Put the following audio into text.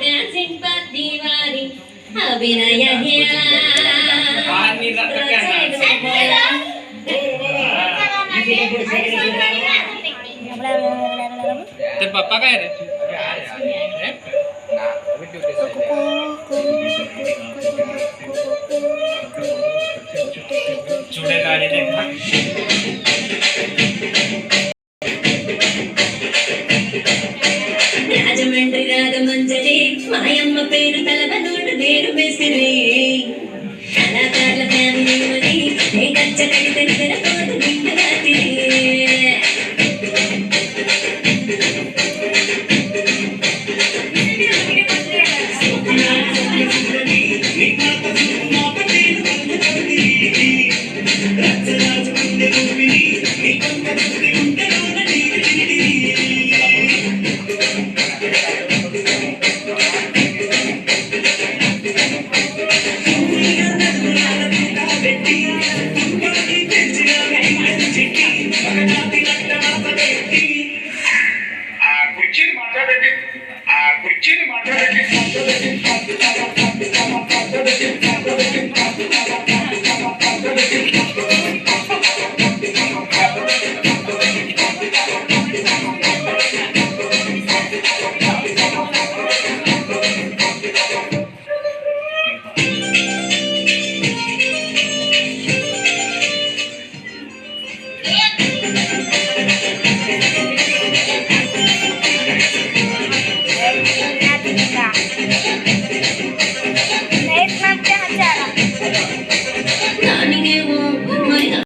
dancing party వారి అభినయ तेरे पापा का है रे चूड़े गाड़ी देखा రాజమండ్రి రాగమంజరి మాయమ్మ పేరు తలవనోడు నేను మెసిరి కళాకారుల ఫ్యామిలీ మరి ఏ గచ్చ కడితే నిద్రపోదు నిండుగా